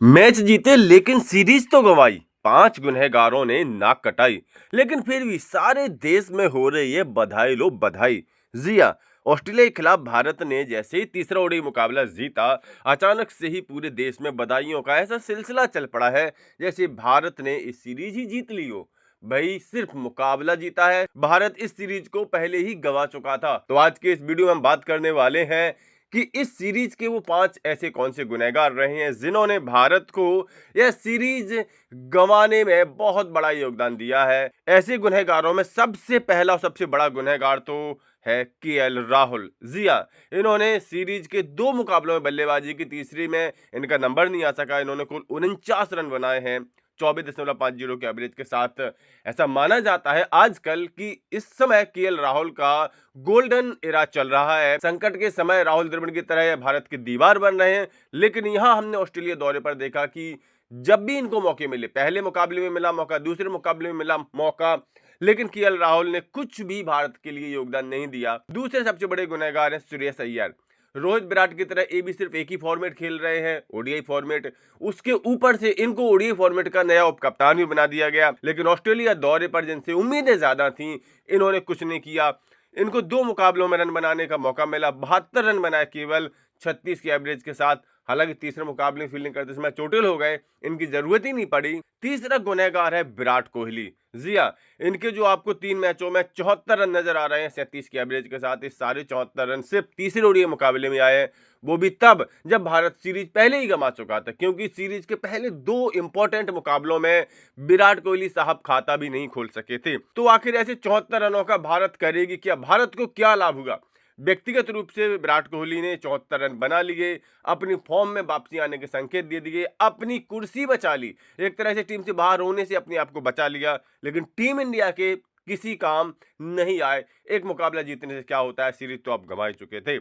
Match जीते लेकिन series तो गंवाई। 5 गुनहगारों ने नाक कटाई। लेकिन फिर भी सारे देश में हो रही है बधाई लो बधाई। जिया ऑस्ट्रेलिया के खिलाफ भारत ने जैसे ही तीसरा ओडीआई मुकाबला जीता, अचानक से ही पूरे देश में बधाइयों का ऐसा सिलसिला चल पड़ा है जैसे भारत ने इस सीरीज ही जीत ली हो। भाई सिर्फ मुकाबला जीता है, भारत इस सीरीज को पहले ही गंवा चुका था। तो आज के इस वीडियो में हम बात करने वाले हैं कि इस सीरीज के वो 5 ऐसे कौन से गुनहगार रहे हैं जिन्होंने भारत को यह सीरीज गंवाने में बहुत बड़ा योगदान दिया है। ऐसे गुनहगारों में सबसे पहला और सबसे बड़ा गुनहगार तो है केएल राहुल। जिया इन्होंने सीरीज के 2 मुकाबलों में बल्लेबाजी की, तीसरी में इनका नंबर नहीं आ सका। इन्होंने कुल 49 रन बनाए हैं 24.50 के एवरेज के साथ। ऐसा माना जाता है आजकल कि इस समय केएल राहुल का गोल्डन एरा चल रहा है। संकट के समय राहुल द्रविड़ की तरह भारत की दीवार बन रहे हैं। लेकिन यहां हमने ऑस्ट्रेलिया दौरे पर देखा कि जब भी इनको मौके मिले, पहले मुकाबले में मिला मौका, दूसरे मुकाबले में मिला मौका, लेकिन केएल राहुल ने कुछ भी भारत के लिए योगदान नहीं दिया। दूसरे सबसे बड़े गुनहगार हैं श्रेयस अय्यर। रोहित विराट की तरह ये भी सिर्फ एक ही फॉर्मेट खेल रहे हैं, ओडीआई फॉर्मेट। उसके ऊपर से इनको ओडीआई फॉर्मेट का नया उप कप्तान भी बना दिया गया। लेकिन ऑस्ट्रेलिया दौरे पर जिनसे उम्मीदें ज्यादा थी, इन्होंने कुछ नहीं किया। इनको 2 मुकाबलों में रन बनाने का मौका मिला, 72 रन बनाए केवल 36 के एवरेज के साथ। हालांकि तीसरे मुकाबले में फील्डिंग करते समय चोटिल हो गए, इनकी जरूरत ही नहीं पड़ी। तीसरा गुनहगार है विराट कोहली। जिया इनके जो आपको 3 मैचों में 74 रन नजर आ रहे हैं 37 के एवरेज के साथ। इस सारे 74 रन सिर्फ तीसरे ओडीआई मुकाबले में आए, वो भी तब जब भारत सीरीज पहले ही गंवा चुका था। क्योंकि सीरीज के पहले 2 इंपॉर्टेंट मुकाबलों में विराट कोहली साहब खाता भी नहीं खोल सके थे। तो आखिर ऐसे 74 रनों का भारत करेगी क्या? भारत को क्या लाभ होगा? व्यक्तिगत रूप से विराट कोहली ने 74 रन बना लिए, अपनी फॉर्म में वापसी आने के संकेत दे दिए, अपनी कुर्सी बचा ली, एक तरह से टीम से बाहर होने से अपने आप को बचा लिया। लेकिन टीम इंडिया के किसी काम नहीं आए। एक मुकाबला जीतने से क्या होता है, सीरीज तो आप गंवा चुके थे।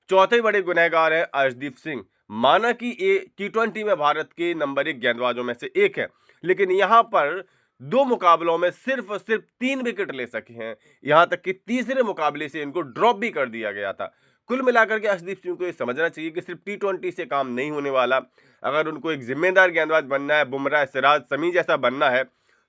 चौथे बड़े गुनहगार हैं अर्शदीप सिंह। माना कि ये टी20 में भारत के नंबर 1 गेंदबाजों में से एक है, लेकिन यहां पर 2 मुकाबलों में सिर्फ और सिर्फ 3 विकेट ले सके हैं। यहां तक कि तीसरे मुकाबले से इनको ड्रॉप भी कर दिया गया था। कुल मिलाकर के अर्शदीप सिंह को ये समझना चाहिए कि सिर्फ टी20 से काम नहीं होने वाला। अगर उनको एक जिम्मेदार गेंदबाज बनना है, बुमराह, सिराज, शमी जैसा बनना है,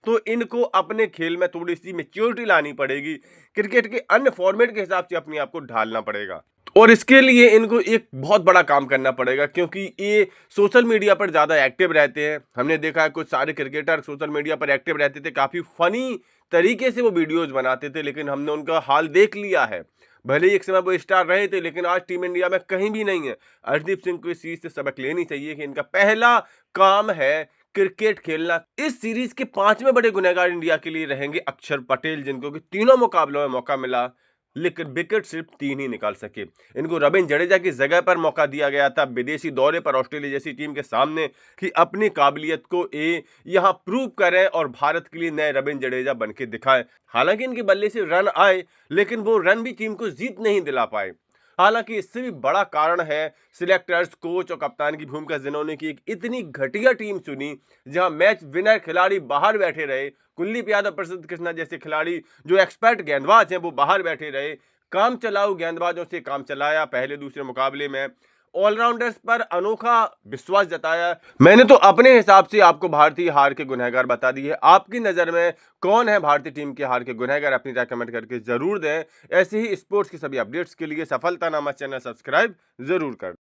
तो इनको अपने खेल में थोड़ी सी मैच्योरिटी लानी पड़ेगी। क्रिकेट के अन्य फॉर्मेट के हिसाब से अपने आप को ढालना पड़ेगा। और इसके लिए इनको एक बहुत बड़ा काम करना पड़ेगा, क्योंकि ये सोशल मीडिया पर ज़्यादा एक्टिव रहते हैं। हमने देखा है कुछ सारे क्रिकेटर सोशल मीडिया पर एक्टिव रहते थे, काफ़ी फनी तरीके से वो वीडियोस बनाते थे, लेकिन हमने उनका हाल देख लिया है। भले ही एक समय वो स्टार रहे थे, लेकिन आज टीम इंडिया में कहीं भी नहीं है। अर्शदीप सिंह को इस चीज़ से सबक लेनी चाहिए कि इनका पहला काम है क्रिकेट खेलना। इस सीरीज के 5वें बड़े गुनहगार इंडिया के लिए रहेंगे अक्षर पटेल, जिनको कि तीनों मुकाबलों में मौका मिला, लेकिन विकेट सिर्फ 3 ही निकाल सके। इनको रविंद्र जडेजा की जगह पर मौका दिया गया था विदेशी दौरे पर ऑस्ट्रेलिया जैसी टीम के सामने, कि अपनी काबिलियत को ये यहां प्रूव करें और भारत के लिए नए रविंद्र जडेजा बन के दिखाएं। हालांकि इनके बल्ले से रन आए, लेकिन वो रन भी टीम को जीत नहीं दिला पाए। हालांकि इससे भी बड़ा कारण है सिलेक्टर्स, कोच और कप्तान की भूमिका, जिन्होंने की एक इतनी घटिया टीम चुनी जहां मैच विनर खिलाड़ी बाहर बैठे रहे। कुलदीप यादव, प्रसिद्ध कृष्णा जैसे खिलाड़ी जो एक्सपर्ट गेंदबाज हैं, वो बाहर बैठे रहे। काम चलाऊ गेंदबाजों से काम चलाया पहले दूसरे मुकाबले में। ऑलराउंडर्स पर अनोखा विश्वास जताया। मैंने तो अपने हिसाब से आपको भारतीय हार के गुनहगार बता दिए। आपकी नज़र में कौन है भारतीय टीम के हार के गुनहगार? अपनी राय कमेंट करके जरूर दें। ऐसे ही स्पोर्ट्स की सभी अपडेट्स के लिए सफलता नामा चैनल सब्सक्राइब जरूर कर